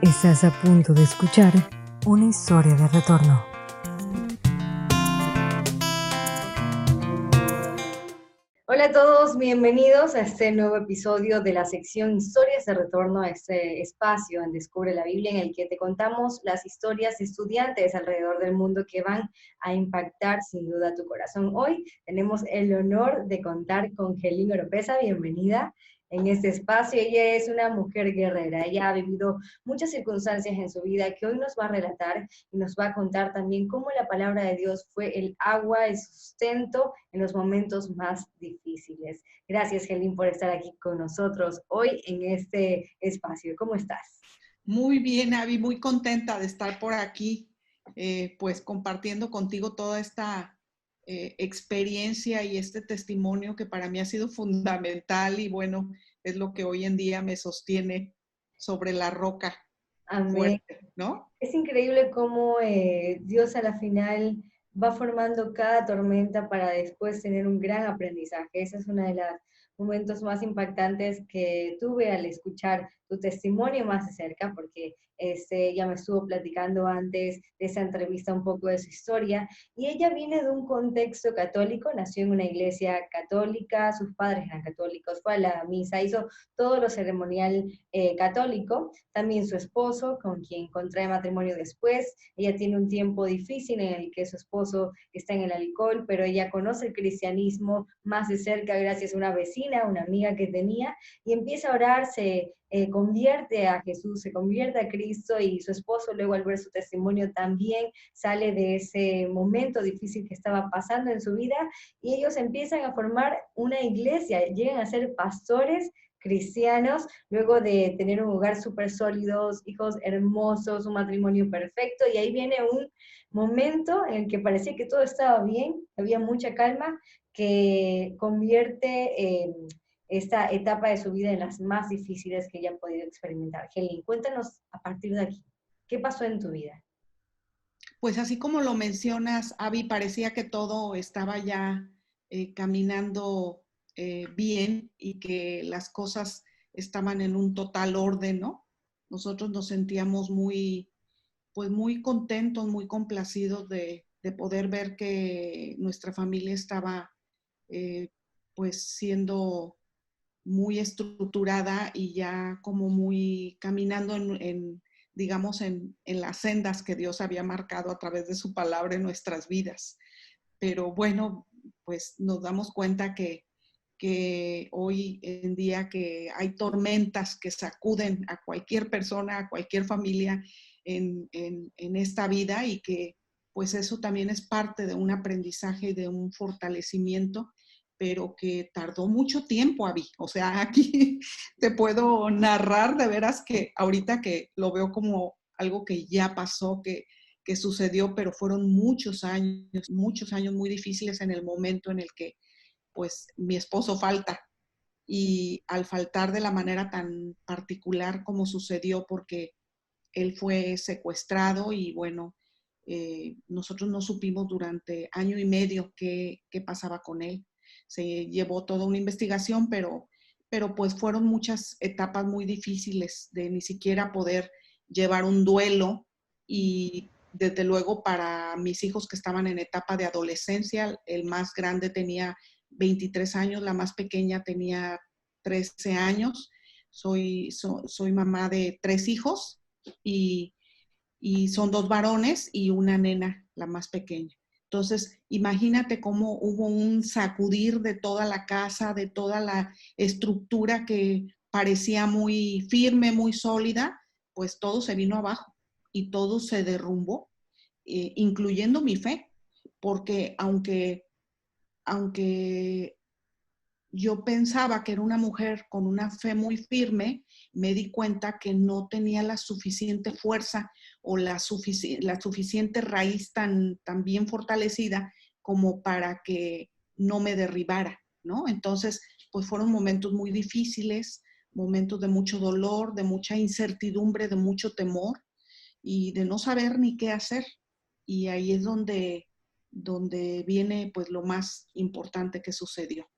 Estás a punto de escuchar una historia de retorno. Hola a todos, bienvenidos a este nuevo episodio de la sección Historias de Retorno, a este espacio en Descubre la Biblia, en el que te contamos las historias de estudiantes alrededor del mundo que van a impactar sin duda tu corazón. Hoy tenemos el honor de contar con Helín Oropesa, bienvenida en este espacio. Ella es una mujer guerrera, ella ha vivido muchas circunstancias en su vida que hoy nos va a relatar y nos va a contar también cómo la palabra de Dios fue el agua, el sustento en los momentos más difíciles. Gracias, Helín, por estar aquí con nosotros hoy en este espacio. ¿Cómo estás? Muy bien, Abby, muy contenta de estar por aquí, pues compartiendo contigo toda esta experiencia y este testimonio que para mí ha sido fundamental y bueno, es lo que hoy en día me sostiene sobre la roca. Amén. Fuerte, ¿no? Es increíble cómo Dios a la final va formando cada tormenta para después tener un gran aprendizaje. Ese es uno de los momentos más impactantes que tuve al escuchar tu testimonio más de cerca, porque ella me estuvo platicando antes de esa entrevista un poco de su historia, y ella viene de un contexto católico, nació en una iglesia católica, sus padres eran católicos, fue a la misa, hizo todo lo ceremonial católico, también su esposo, con quien contrae matrimonio después. Ella tiene un tiempo difícil en el que su esposo está en el alcohol, pero ella conoce el cristianismo más de cerca gracias a una vecina, una amiga que tenía, y empieza a orar, se convierte a Jesús, se convierte a Cristo, y su esposo luego al ver su testimonio también sale de ese momento difícil que estaba pasando en su vida, y ellos empiezan a formar una iglesia, llegan a ser pastores cristianos, luego de tener un hogar súper sólido, hijos hermosos, un matrimonio perfecto, y ahí viene un momento en el que parecía que todo estaba bien, había mucha calma, que convierte esta etapa de su vida en las más difíciles que ella ha podido experimentar. Helín, cuéntanos a partir de aquí, ¿qué pasó en tu vida? Pues así como lo mencionas, Abby, parecía que todo estaba ya caminando bien y que las cosas estaban en un total orden, ¿no? Nosotros nos sentíamos pues muy contentos, muy complacidos de poder ver que nuestra familia estaba eh, pues siendo muy estructurada y ya como muy caminando digamos, en las sendas que Dios había marcado a través de su palabra en nuestras vidas. Pero bueno, pues nos damos cuenta que hoy en día que hay tormentas que sacuden a cualquier persona, a cualquier familia en esta vida, y que pues eso también es parte de un aprendizaje y de un fortalecimiento, pero que tardó mucho tiempo, Abby. O sea, aquí te puedo narrar de veras que ahorita que lo veo como algo que ya pasó, que sucedió, pero fueron muchos años muy difíciles en el momento en el que pues mi esposo falta, y al faltar de la manera tan particular como sucedió, porque él fue secuestrado y bueno, nosotros no supimos durante año y medio qué pasaba con él. Se llevó toda una investigación, pero pues fueron muchas etapas muy difíciles de ni siquiera poder llevar un duelo, y desde luego para mis hijos que estaban en etapa de adolescencia, el más grande tenía 23 años, la más pequeña tenía 13 años. Soy mamá de 3 hijos y, y son 2 varones y una nena, la más pequeña. Entonces, imagínate cómo hubo un sacudir de toda la casa, de toda la estructura que parecía muy firme, muy sólida, pues todo se vino abajo y todo se derrumbó, incluyendo mi fe, porque aunque yo pensaba que era una mujer con una fe muy firme, me di cuenta que no tenía la suficiente fuerza o la suficiente raíz tan bien fortalecida como para que no me derribara, ¿no? Entonces, pues fueron momentos muy difíciles, momentos de mucho dolor, de mucha incertidumbre, de mucho temor y de no saber ni qué hacer. Y ahí es donde viene pues lo más importante que sucedió.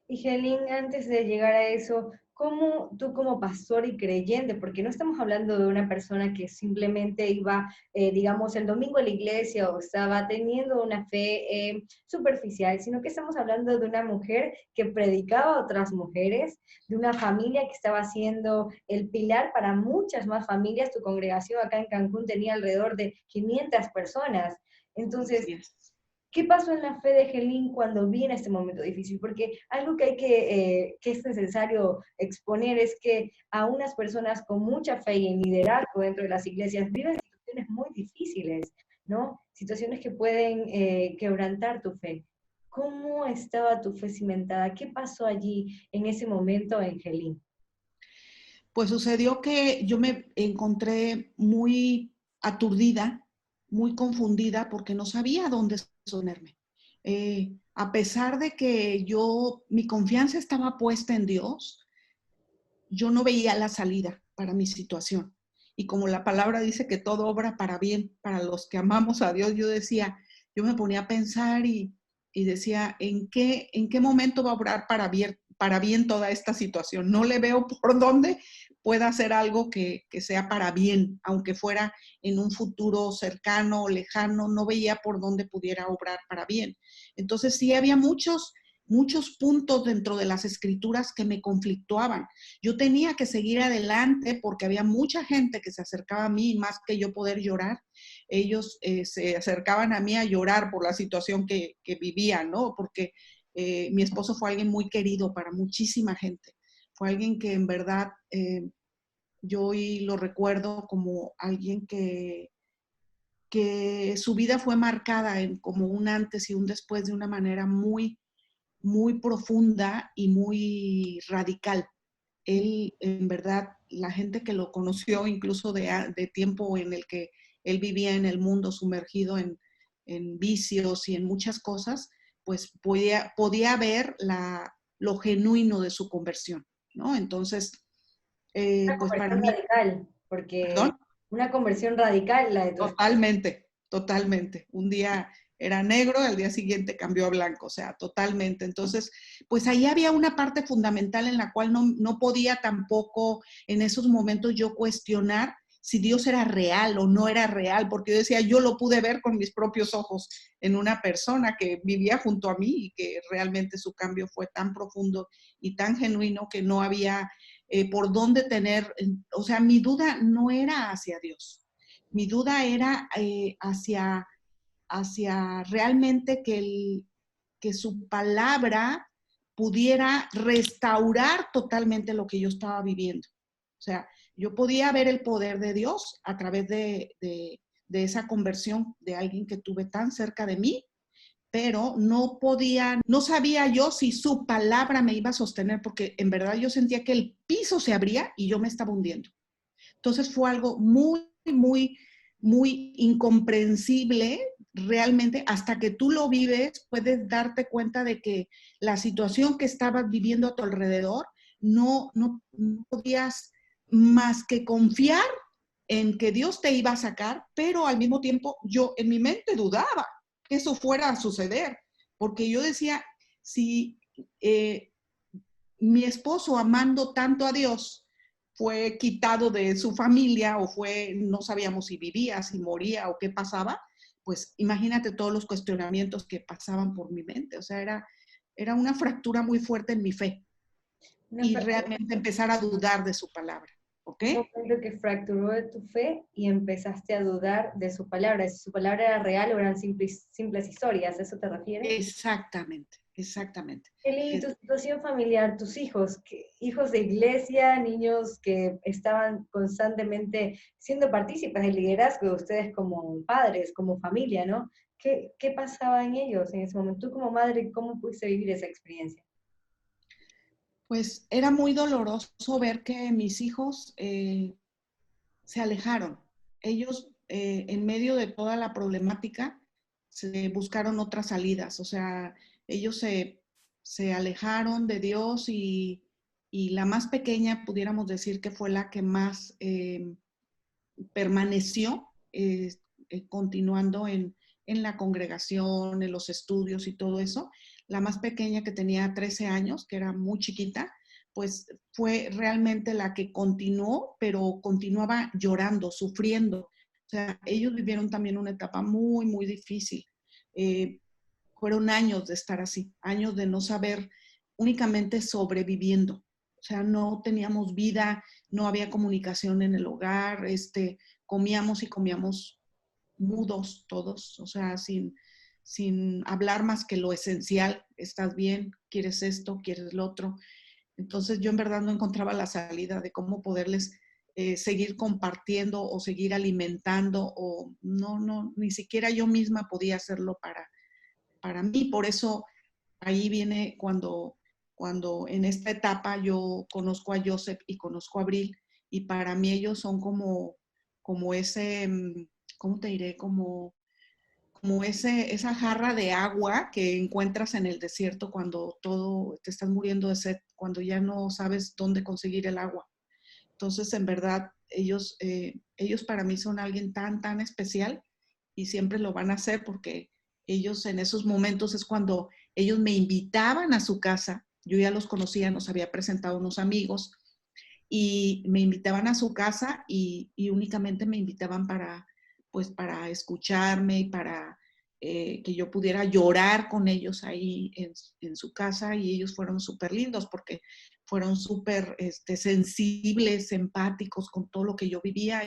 Y Helín, antes de llegar a eso, ¿cómo tú como pastor y creyente, porque no estamos hablando de una persona que simplemente iba, digamos, el domingo a la iglesia o estaba teniendo una fe superficial, sino que estamos hablando de una mujer que predicaba a otras mujeres, de una familia que estaba siendo el pilar para muchas más familias? Tu congregación acá en Cancún tenía alrededor de 500 personas. Entonces, Así es. ¿qué pasó en la fe de Helín cuando viene este momento difícil? Porque algo que que es necesario exponer es que a unas personas con mucha fe y en liderazgo dentro de las iglesias viven situaciones muy difíciles, ¿no? Situaciones que pueden quebrantar tu fe. ¿Cómo estaba tu fe cimentada? ¿Qué pasó allí en ese momento en Helín? Pues sucedió que yo me encontré muy aturdida, muy confundida, porque no sabía dónde sostenerme. A pesar de que mi confianza estaba puesta en Dios, yo no veía la salida para mi situación. Y como la palabra dice que todo obra para bien, para los que amamos a Dios, yo me ponía a pensar y decía, en qué momento va a obrar para bien toda esta situación? No le veo por dónde pueda hacer algo que sea para bien, aunque fuera en un futuro cercano o lejano, no veía por dónde pudiera obrar para bien. Entonces sí había muchos puntos dentro de las escrituras que me conflictuaban. Yo tenía que seguir adelante porque había mucha gente que se acercaba a mí, más que yo poder llorar. Ellos se acercaban a mí a llorar por la situación que vivían, ¿no? Porque mi esposo fue alguien muy querido para muchísima gente. Fue alguien que en verdad yo hoy lo recuerdo como alguien que su vida fue marcada como un antes y un después de una manera muy profunda y muy radical. Él, en verdad, la gente que lo conoció, incluso de tiempo en el que él vivía en el mundo sumergido en vicios y en muchas cosas, pues podía ver lo genuino de su conversión, ¿no? Entonces, Una pues para conversión mí, radical, porque perdón, una conversión radical la de tu esposo. totalmente, totalmente. Un día era negro, al día siguiente cambió a blanco, o sea, totalmente. Entonces, pues ahí había una parte fundamental en la cual no podía tampoco en esos momentos yo cuestionar si Dios era real o no era real, porque yo decía, yo lo pude ver con mis propios ojos en una persona que vivía junto a mí y que realmente su cambio fue tan profundo y tan genuino que no había por dónde tener, o sea, mi duda no era hacia Dios, mi duda era hacia realmente que su palabra pudiera restaurar totalmente lo que yo estaba viviendo. O sea, yo podía ver el poder de Dios a través de esa conversión de alguien que tuve tan cerca de mí, pero no sabía yo si su palabra me iba a sostener, porque en verdad yo sentía que el piso se abría y yo me estaba hundiendo. Entonces fue algo muy incomprensible realmente. Hasta que tú lo vives, puedes darte cuenta de que la situación que estabas viviendo a tu alrededor no podías más que confiar en que Dios te iba a sacar, pero al mismo tiempo yo en mi mente dudaba que eso fuera a suceder, porque yo decía, si eh, mi esposo amando tanto a Dios fue quitado de su familia o no sabíamos si vivía, si moría o qué pasaba, pues imagínate todos los cuestionamientos que pasaban por mi mente. O sea, era una fractura muy fuerte en mi fe Una y realmente empezar a dudar de su palabra. ¿Ok? un momento que fracturó de tu fe y empezaste a dudar de su palabra, si su palabra era real o eran simples historias, ¿a eso te refieres? Exactamente, exactamente. Kelly, tu situación familiar, tus hijos, hijos de iglesia, niños que estaban constantemente siendo partícipes del liderazgo de ustedes como padres, como familia, ¿no? ¿Qué pasaba en ellos en ese momento? Tú como madre, ¿cómo pudiste vivir esa experiencia? Pues era muy doloroso ver que mis hijos se alejaron. Ellos, en medio de toda la problemática, se buscaron otras salidas. O sea, ellos se alejaron de Dios y la más pequeña, pudiéramos decir que fue la que más permaneció continuando en la congregación, en los estudios y todo eso. La más pequeña, que tenía 13 años, que era muy chiquita, pues fue realmente la que continuó, pero continuaba llorando, sufriendo. O sea, ellos vivieron también una etapa muy, muy difícil. Fueron años de estar así, años de no saber, únicamente sobreviviendo. O sea, no teníamos vida, no había comunicación en el hogar, comíamos y comíamos mudos todos, o sea, sin hablar más que lo esencial. ¿Estás bien? ¿Quieres esto? ¿Quieres lo otro? Entonces yo en verdad no encontraba la salida de cómo poderles seguir compartiendo o seguir alimentando, o no, ni siquiera yo misma podía hacerlo para mí. Por eso ahí viene cuando en esta etapa yo conozco a Joseph y conozco a Abril, y para mí ellos son como ese, ¿cómo te diré? Como esa jarra de agua que encuentras en el desierto cuando todo te estás muriendo de sed, cuando ya no sabes dónde conseguir el agua. Entonces, en verdad, ellos para mí son alguien tan, tan especial, y siempre lo van a hacer, porque ellos en esos momentos es cuando ellos me invitaban a su casa. Yo ya los conocía, nos había presentado unos amigos, y me invitaban a su casa, y únicamente me invitaban pues para escucharme y para que yo pudiera llorar con ellos ahí en su casa. Y ellos fueron súper lindos porque fueron súper sensibles, empáticos con todo lo que yo vivía.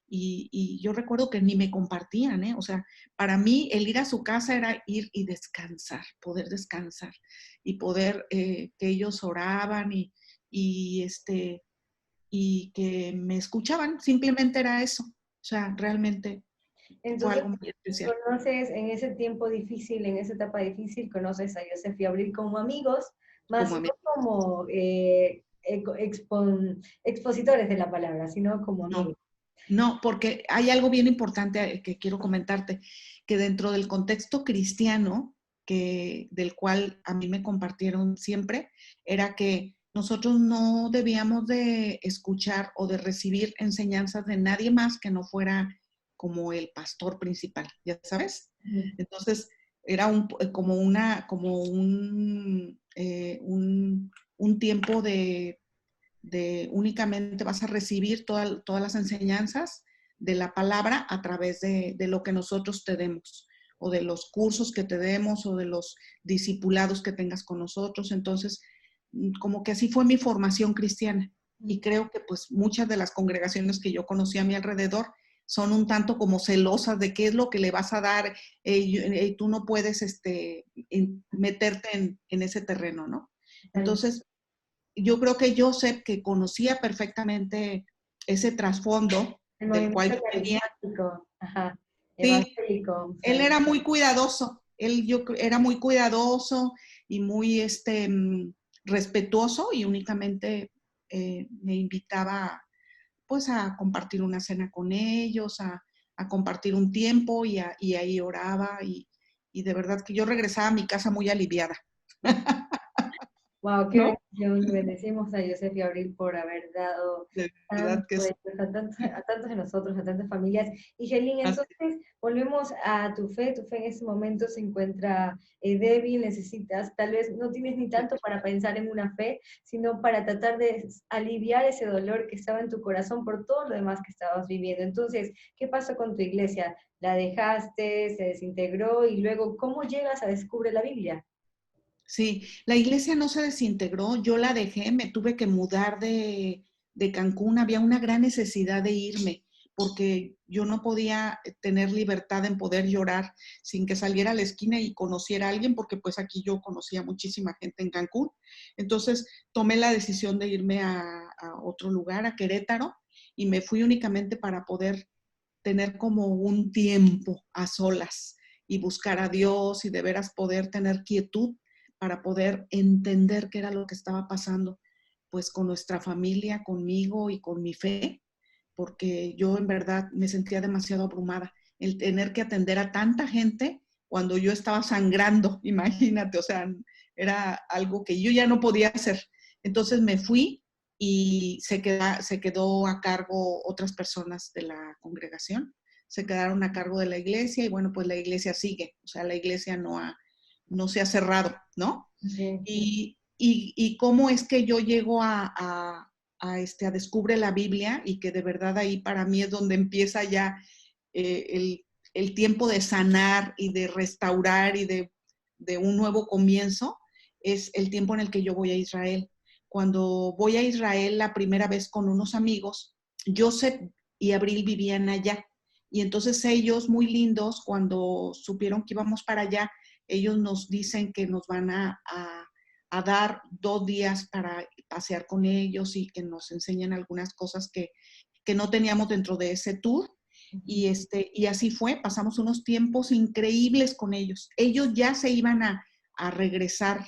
Y yo recuerdo que ni me compartían, ¿eh? O sea, para mí el ir a su casa era ir y descansar, poder descansar y poder, que ellos oraban y que me escuchaban. Simplemente era eso. O sea, realmente fue Entonces, algo muy especial. conoces en ese tiempo difícil, en esa etapa difícil, conoces a Joseph y Abril como amigos, más Como no amigo. como expositores de la palabra, sino como amigos. No, no, porque hay algo bien importante que quiero comentarte, que dentro del contexto cristiano, del cual a mí me compartieron siempre, era que nosotros no debíamos de escuchar o de recibir enseñanzas de nadie más que no fuera como el pastor principal, ¿ya sabes? Entonces, era un tiempo de únicamente vas a recibir todas las enseñanzas de la palabra a través de lo que nosotros te demos, o de los cursos que te demos, o de los discipulados que tengas con nosotros. Entonces, como que así fue mi formación cristiana. Y creo que pues muchas de las congregaciones que yo conocí a mi alrededor son un tanto como celosas de qué es lo que le vas a dar. Tú no puedes meterte en ese terreno, ¿no? Entonces, yo creo que Joseph, que conocía perfectamente ese trasfondo El del cual movimiento yo venía, carismático, ajá, sí, evangélico, él ¿sabes? era muy cuidadoso. Era muy cuidadoso y muy respetuoso, y únicamente me invitaba pues a compartir una cena con ellos, a compartir un tiempo, y ahí oraba, y de verdad que yo regresaba a mi casa muy aliviada, Wow, qué ¿no? bendición. Bendecimos a Joseph y Abril por haber dado De verdad tanto que sí. a tantos de nosotros, a tantas familias. Y Gelín, Así. entonces volvemos a tu fe. Tu fe en ese momento se encuentra débil, necesitas, tal vez no tienes ni tanto para pensar en una fe, sino para tratar de aliviar ese dolor que estaba en tu corazón por todo lo demás que estabas viviendo. Entonces, ¿qué pasó con tu iglesia? ¿La dejaste, se desintegró y luego cómo llegas a descubrir la Biblia? Sí, la iglesia no se desintegró, yo la dejé, me tuve que mudar de Cancún. Había una gran necesidad de irme, porque yo no podía tener libertad en poder llorar sin que saliera a la esquina y conociera a alguien, porque pues aquí yo conocía muchísima gente en Cancún. Entonces tomé la decisión de irme a otro lugar, a Querétaro, y me fui únicamente para poder tener como un tiempo a solas y buscar a Dios, y de veras poder tener quietud para poder entender qué era lo que estaba pasando, pues con nuestra familia, conmigo y con mi fe, porque yo en verdad me sentía demasiado abrumada, el tener que atender a tanta gente cuando yo estaba sangrando, imagínate. O sea, era algo que yo ya no podía hacer. Entonces me fui, y se quedó a cargo otras personas de la congregación, se quedaron a cargo de la iglesia, y bueno, pues la iglesia sigue. O sea, la iglesia no se ha cerrado, ¿no? Sí. y cómo es que yo llego a descubre la Biblia y que de verdad ahí para mí es donde empieza ya el tiempo de sanar y de restaurar y de un nuevo comienzo, es el tiempo en el que yo voy a Israel. Cuando voy a Israel la primera vez con unos amigos, Joseph y Abril vivían allá. Y entonces ellos, muy lindos, cuando supieron que íbamos para allá, ellos nos dicen que nos van a dar 2 días para pasear con ellos y que nos enseñen algunas cosas que no teníamos dentro de ese tour. Y así fue, pasamos unos tiempos increíbles con ellos. Ellos ya se iban a regresar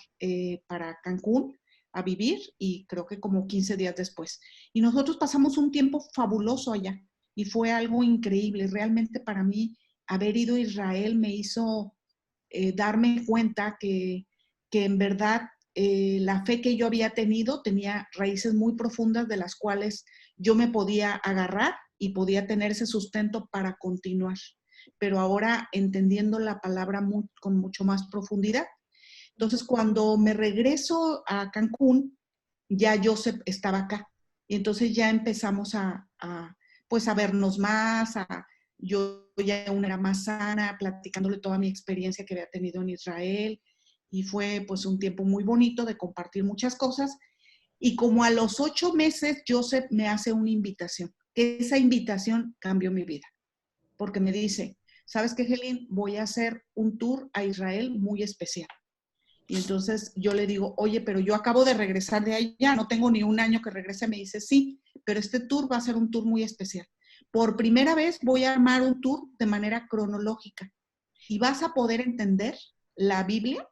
para Cancún a vivir y creo que como 15 días después. Y nosotros pasamos un tiempo fabuloso allá y fue algo increíble. Realmente para mí haber ido a Israel me hizo darme cuenta que en verdad la fe que yo había tenido tenía raíces muy profundas de las cuales yo me podía agarrar y podía tener ese sustento para continuar. Pero ahora entendiendo la palabra con mucho más profundidad. Entonces, cuando me regreso a Cancún, ya Joseph estaba acá. Y entonces ya empezamos pues a vernos más, yo ya aún era más sana, platicándole toda mi experiencia que había tenido en Israel. Y fue pues un tiempo muy bonito de compartir muchas cosas. Y como a los 8 meses, Joseph me hace una invitación, que esa invitación cambió mi vida, porque me dice, ¿sabes qué, Helen? Voy a hacer un tour a Israel muy especial. Y entonces yo le digo, oye, pero yo acabo de regresar de allá, no tengo ni un año que regrese. Me dice, sí, pero este tour va a ser un tour muy especial. Por primera vez voy a armar un tour de manera cronológica y vas a poder entender la Biblia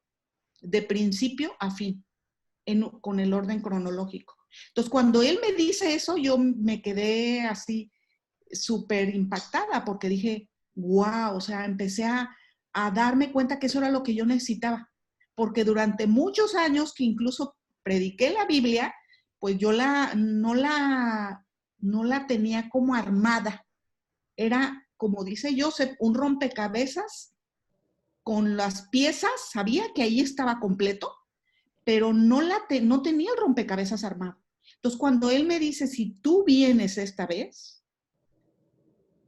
de principio a fin, con el orden cronológico. Entonces, cuando él me dice eso, yo me quedé así súper impactada porque dije, wow, o sea, empecé a darme cuenta que eso era lo que yo necesitaba. Porque durante muchos años que incluso prediqué la Biblia, pues yo no la tenía como armada. Era, como dice Joseph, un rompecabezas con las piezas, sabía que ahí estaba completo, pero no tenía el rompecabezas armado. Entonces, cuando él me dice, si tú vienes esta vez,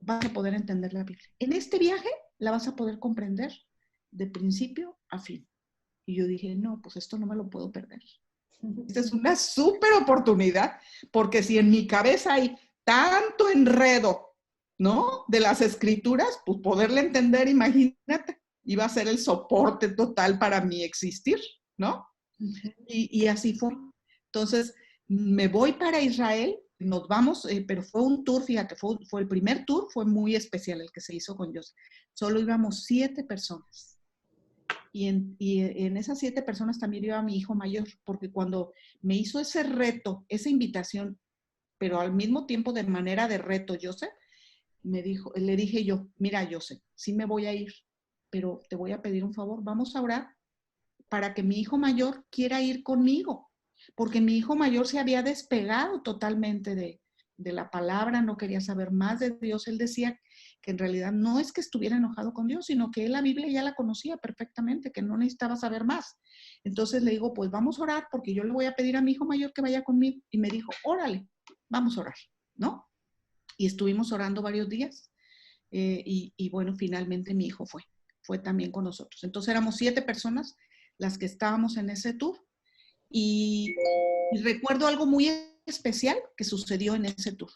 vas a poder entender la Biblia. En este viaje la vas a poder comprender de principio a fin. Y yo dije, no, pues esto no me lo puedo perder. Esta es una súper oportunidad, porque si en mi cabeza hay tanto enredo, ¿no? De las escrituras, pues poderle entender, imagínate, iba a ser el soporte total para mi existir, ¿no? Y así fue. Entonces, me voy para Israel, nos vamos, pero fue un tour, fíjate, fue el primer tour, fue muy especial el que se hizo con Joseph. Solo íbamos 7 personas. Y en esas 7 personas también iba mi hijo mayor, porque cuando me hizo ese reto, esa invitación, pero al mismo tiempo de manera de reto, Joseph, le dije yo, mira, Joseph, sí me voy a ir, pero te voy a pedir un favor, vamos a orar para que mi hijo mayor quiera ir conmigo, porque mi hijo mayor se había despegado totalmente de la palabra, no quería saber más de Dios. Él decía que en realidad no es que estuviera enojado con Dios, sino que él la Biblia ya la conocía perfectamente, que no necesitaba saber más. Entonces le digo, pues vamos a orar porque yo le voy a pedir a mi hijo mayor que vaya conmigo. Y me dijo, órale, vamos a orar, ¿no? Y estuvimos orando varios días y bueno, finalmente mi hijo fue también con nosotros. Entonces éramos 7 personas las que estábamos en ese tour y recuerdo algo muy especial que sucedió en ese tour.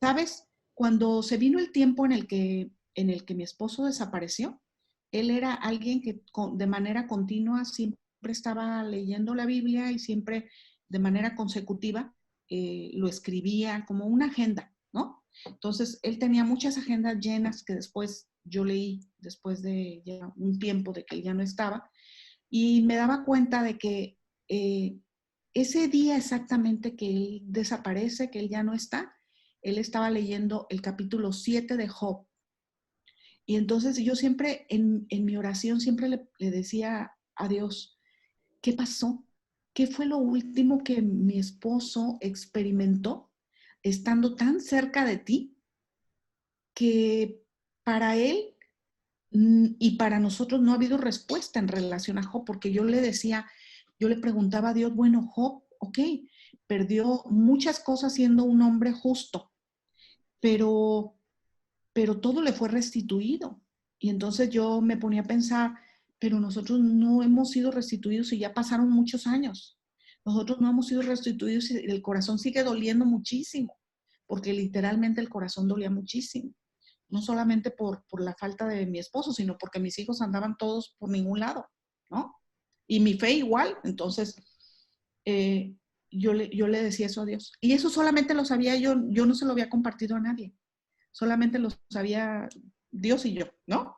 ¿Sabes? Cuando se vino el tiempo en el que mi esposo desapareció, él era alguien que de manera continua siempre estaba leyendo la Biblia y siempre de manera consecutiva lo escribía como una agenda, ¿no? Entonces, él tenía muchas agendas llenas que después yo leí, después de ya un tiempo de que él ya no estaba, y me daba cuenta de que ese día exactamente que él desaparece, que él ya no está, él estaba leyendo el capítulo 7 de Job. Y entonces yo siempre, en mi oración, siempre le decía a Dios, ¿qué pasó? ¿Qué fue lo último que mi esposo experimentó estando tan cerca de ti que para él y para nosotros no ha habido respuesta en relación a Job? Porque yo le decía, yo le preguntaba a Dios, bueno, Job, ok, perdió muchas cosas siendo un hombre justo, pero, pero todo le fue restituido. Y entonces yo me ponía a pensar, pero nosotros no hemos sido restituidos y ya pasaron muchos años. Nosotros no hemos sido restituidos y el corazón sigue doliendo muchísimo, porque literalmente el corazón dolía muchísimo. No solamente por la falta de mi esposo, sino porque mis hijos andaban todos por ningún lado, ¿no? Y mi fe igual. Entonces, eh, yo le decía eso a Dios. Y eso solamente lo sabía yo no se lo había compartido a nadie. Solamente lo sabía Dios y yo, ¿no?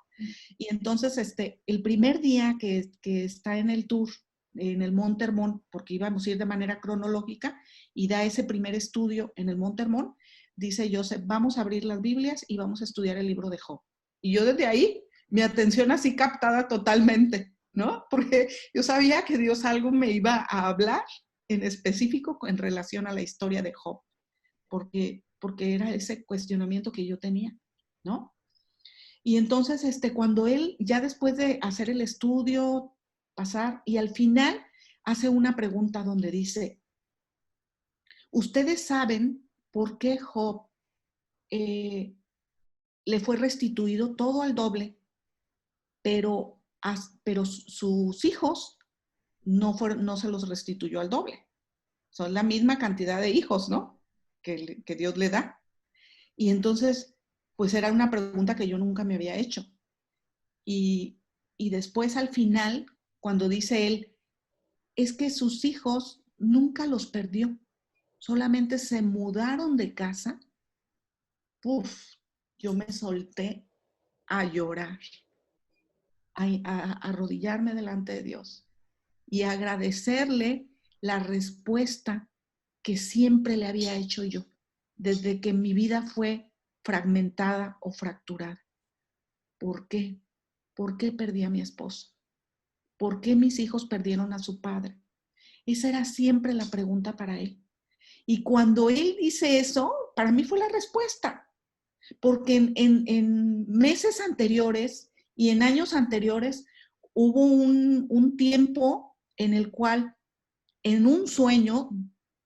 Y entonces, el primer día que está en el tour, en el Monte Hermón, porque íbamos a ir de manera cronológica, y da ese primer estudio en el Monte Hermón, dice Joseph, vamos a abrir las Biblias y vamos a estudiar el libro de Job. Y yo desde ahí, mi atención así captada totalmente, ¿no? Porque yo sabía que Dios algo me iba a hablar en específico en relación a la historia de Job, porque era ese cuestionamiento que yo tenía, ¿no? Y entonces, cuando él, ya después de hacer el estudio, pasar, y al final hace una pregunta donde dice, ¿ustedes saben por qué Job le fue restituido todo al doble, pero sus hijos no se los restituyó al doble? Son la misma cantidad de hijos, ¿no? Que Dios le da. Y entonces, pues era una pregunta que yo nunca me había hecho. Y, y después al final, cuando dice él, es que sus hijos nunca los perdió, solamente se mudaron de casa, ¡puf! Yo me solté a llorar, a arrodillarme delante de Dios y agradecerle la respuesta que siempre le había hecho yo, desde que mi vida fue fragmentada o fracturada. ¿Por qué? ¿Por qué perdí a mi esposo? ¿Por qué mis hijos perdieron a su padre? Esa era siempre la pregunta para él. Y cuando él dice eso, para mí fue la respuesta. Porque en meses anteriores y en años anteriores hubo un tiempo en el cual en un sueño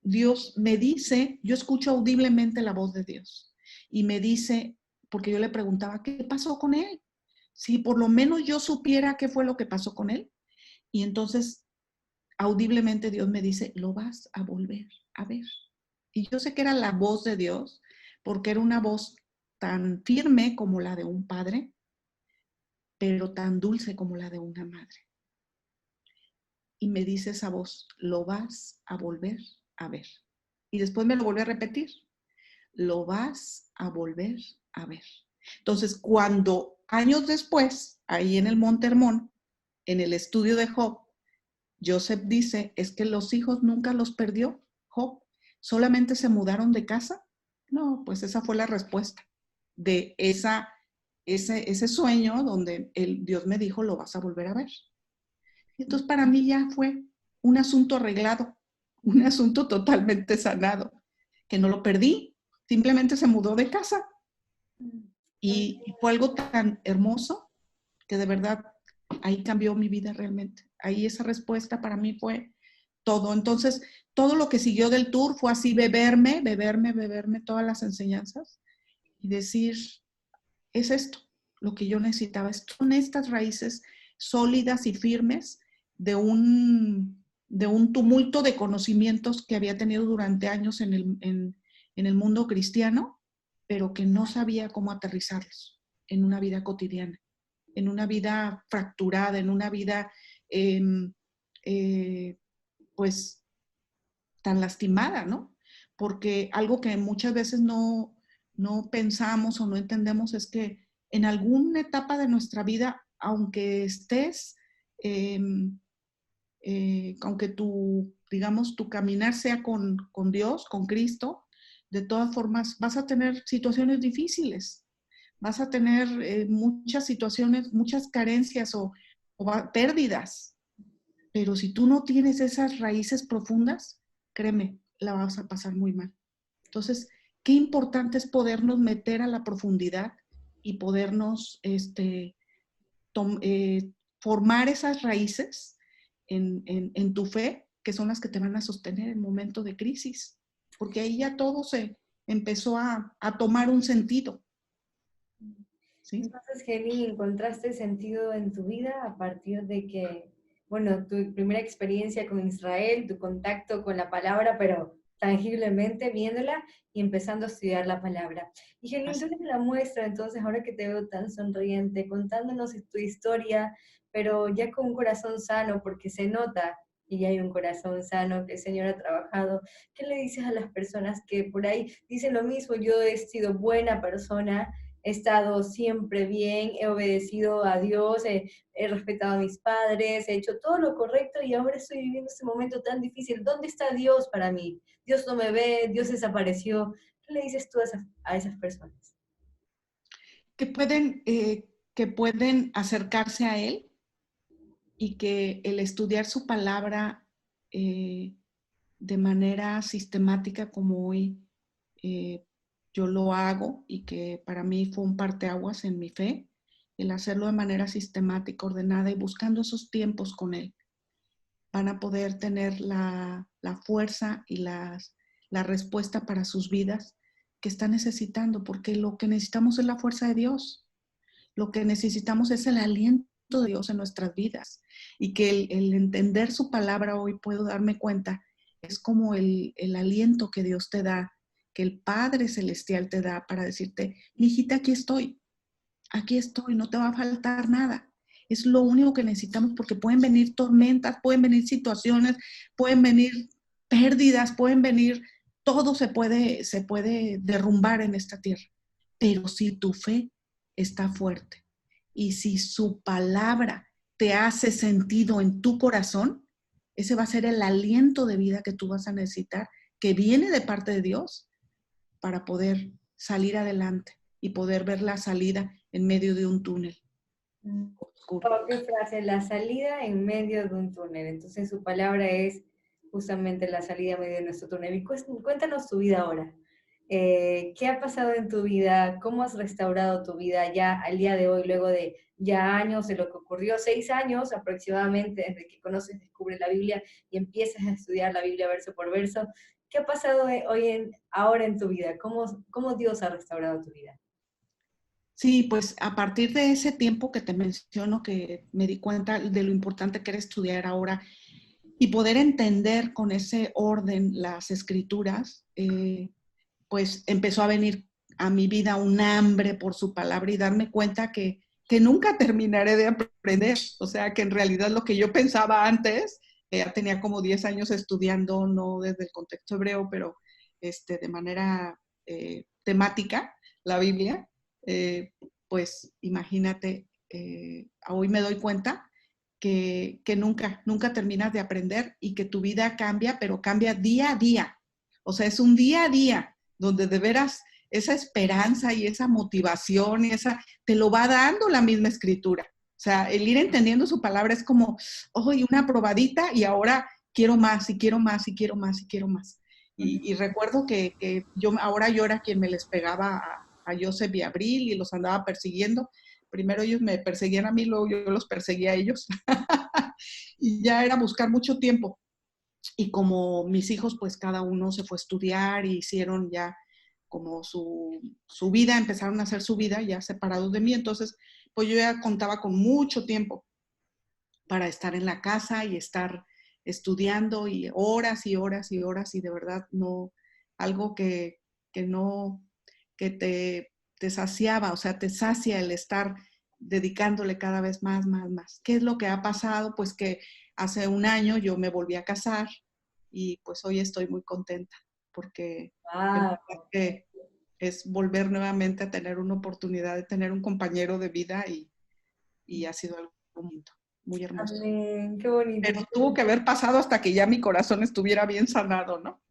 Dios me dice, yo escucho audiblemente la voz de Dios y me dice, porque yo le preguntaba, ¿qué pasó con él? Si por lo menos yo supiera qué fue lo que pasó con él. Y entonces audiblemente Dios me dice, lo vas a volver a ver. Y yo sé que era la voz de Dios, porque era una voz tan firme como la de un padre, pero tan dulce como la de una madre. Y me dice esa voz, lo vas a volver a ver. Y después me lo volví a repetir, lo vas a volver a ver. Entonces, cuando años después, ahí en el Monte Hermón, en el estudio de Job, Joseph dice, es que los hijos nunca los perdió, Job, solamente se mudaron de casa. No, pues esa fue la respuesta de ese sueño donde Dios me dijo, lo vas a volver a ver. Entonces para mí ya fue un asunto arreglado, un asunto totalmente sanado, que no lo perdí, simplemente se mudó de casa. Y fue algo tan hermoso que de verdad ahí cambió mi vida realmente. Ahí esa respuesta para mí fue todo. Entonces, todo lo que siguió del tour fue así beberme todas las enseñanzas y decir, es esto lo que yo necesitaba. Son estas raíces sólidas y firmes de un tumulto de conocimientos que había tenido durante años en el mundo cristiano, pero que no sabía cómo aterrizarlos en una vida cotidiana, en una vida fracturada, en una vida pues tan lastimada, ¿no? Porque algo que muchas veces no pensamos o no entendemos es que en alguna etapa de nuestra vida, aunque estés, aunque digamos, tu caminar sea con Dios, con Cristo, de todas formas vas a tener situaciones difíciles, vas a tener muchas situaciones, muchas carencias o pérdidas, pero si tú no tienes esas raíces profundas, créeme, la vas a pasar muy mal. Entonces, qué importante es podernos meter a la profundidad y podernos formar esas raíces en tu fe, que son las que te van a sostener en momentos de crisis, porque ahí ya todo se empezó a tomar un sentido, ¿sí? Entonces, Jenny, ¿encontraste sentido en tu vida a partir de que, bueno, tu primera experiencia con Israel, tu contacto con la palabra, pero tangiblemente viéndola y empezando a estudiar la palabra? Y Jenny, Así. entonces la muestra, entonces ahora que te veo tan sonriente, contándonos tu historia, pero ya con un corazón sano, porque se nota y ya hay un corazón sano que el Señor ha trabajado. ¿Qué le dices a las personas que por ahí dicen lo mismo? Yo he sido buena persona, he estado siempre bien, he obedecido a Dios, he respetado a mis padres, he hecho todo lo correcto y ahora estoy viviendo este momento tan difícil. ¿Dónde está Dios para mí? Dios no me ve, Dios desapareció. ¿Qué le dices tú a esas personas? Que pueden acercarse a Él y que el estudiar su palabra eh, de manera sistemática como hoy eh, yo lo hago y que para mí fue un parteaguas en mi fe, el hacerlo de manera sistemática, ordenada y buscando esos tiempos con Él, van a poder tener la fuerza y la respuesta para sus vidas que están necesitando, porque lo que necesitamos es la fuerza de Dios. Lo que necesitamos es el aliento de Dios en nuestras vidas y que el entender su palabra hoy puedo darme cuenta es como el aliento que Dios te da, que el Padre Celestial te da para decirte, mijita, aquí estoy, no te va a faltar nada. Es lo único que necesitamos porque pueden venir tormentas, pueden venir situaciones, pueden venir pérdidas, pueden venir, todo se puede derrumbar en esta tierra. Pero si tu fe está fuerte y si su palabra te hace sentido en tu corazón, ese va a ser el aliento de vida que tú vas a necesitar, que viene de parte de Dios para poder salir adelante y poder ver la salida en medio de un túnel oscuro. Oh, qué frase, la salida en medio de un túnel. Entonces su palabra es justamente la salida en medio de nuestro túnel. Y cuéntanos tu vida ahora. ¿Qué ha pasado en tu vida? ¿Cómo has restaurado tu vida ya al día de hoy, luego de ya años de lo que ocurrió, 6 años aproximadamente desde que conoces, descubres la Biblia y empiezas a estudiar la Biblia verso por verso? ¿Qué ha pasado ahora en tu vida? ¿Cómo Dios ha restaurado tu vida? Sí, pues a partir de ese tiempo que te menciono, que me di cuenta de lo importante que era estudiar ahora y poder entender con ese orden las escrituras, pues empezó a venir a mi vida un hambre por su palabra y darme cuenta que nunca terminaré de aprender. O sea, que en realidad lo que yo pensaba antes, ya tenía como 10 años estudiando, no desde el contexto hebreo, pero de manera temática, la Biblia, pues imagínate, hoy me doy cuenta que nunca terminas de aprender y que tu vida cambia, pero cambia día a día. O sea, es un día a día donde de veras esa esperanza y esa motivación y esa, te lo va dando la misma escritura. O sea, el ir entendiendo su palabra es como, oh, y una probadita y ahora quiero más y quiero más y quiero más y quiero más. Y recuerdo que ahora yo era quien me les pegaba a Joseph y Abril y los andaba persiguiendo. Primero ellos me perseguían a mí, luego yo los perseguía a ellos. Y ya era buscar mucho tiempo. Y como mis hijos, pues cada uno se fue a estudiar y hicieron ya como su vida, empezaron a hacer su vida ya separados de mí. Entonces, pues yo ya contaba con mucho tiempo para estar en la casa y estar estudiando y horas y horas y horas y de verdad no, algo que no, que te saciaba, o sea, te sacia el estar dedicándole cada vez más, más, más. ¿Qué es lo que ha pasado? Pues que hace un año yo me volví a casar y pues hoy estoy muy contenta porque de Wow. verdad que es volver nuevamente a tener una oportunidad de tener un compañero de vida y ha sido algo bonito, muy hermoso. Amén, qué bonito. Pero tuvo que haber pasado hasta que ya mi corazón estuviera bien sanado, ¿no?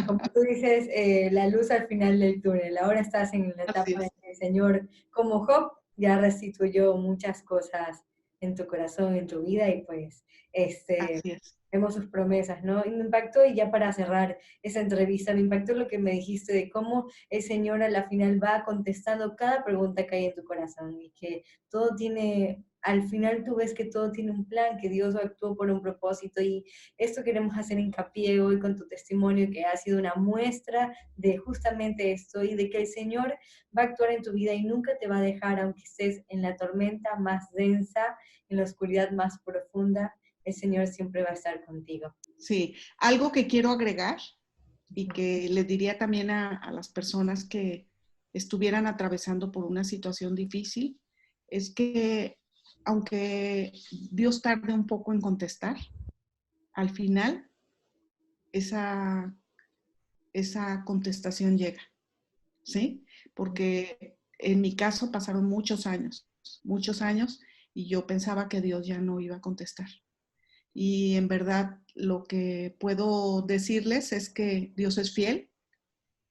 Como tú dices, la luz al final del túnel. Ahora estás en la Así etapa en es, que el Señor, como Job, ya restituyó muchas cosas en tu corazón, en tu vida, y pues, así es. vemos sus promesas, ¿no? Y me impactó, y ya para cerrar esa entrevista, me impactó lo que me dijiste de cómo el Señor a la final va contestando cada pregunta que hay en tu corazón y que todo tiene, al final tú ves que todo tiene un plan, que Dios actuó por un propósito, y esto queremos hacer hincapié hoy con tu testimonio, que ha sido una muestra de justamente esto y de que el Señor va a actuar en tu vida y nunca te va a dejar, aunque estés en la tormenta más densa, en la oscuridad más profunda, el Señor siempre va a estar contigo. Sí, algo que quiero agregar y que les diría también a las personas que estuvieran atravesando por una situación difícil, es que aunque Dios tarde un poco en contestar, al final esa, esa contestación llega, ¿sí? Porque en mi caso pasaron muchos años, y yo pensaba que Dios ya no iba a contestar. Y en verdad lo que puedo decirles es que Dios es fiel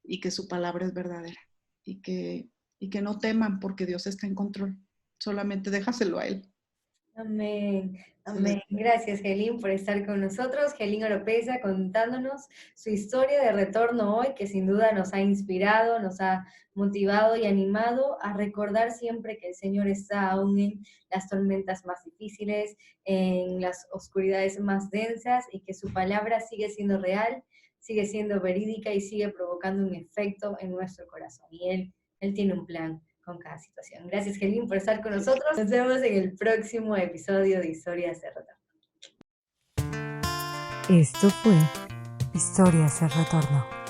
y que su palabra es verdadera, y que no teman porque Dios está en control. Solamente déjaselo a Él. Amén, amén. Gracias, Gelín, por estar con nosotros. Gelín Oropesa contándonos su historia de retorno hoy, que sin duda nos ha inspirado, nos ha motivado y animado a recordar siempre que el Señor está aún en las tormentas más difíciles, en las oscuridades más densas, y que su palabra sigue siendo real, sigue siendo verídica y sigue provocando un efecto en nuestro corazón. Y Él tiene un plan con cada situación. Gracias, Gelín, por estar con nosotros. Nos vemos en el próximo episodio de Historias de Retorno. Esto fue Historias de Retorno.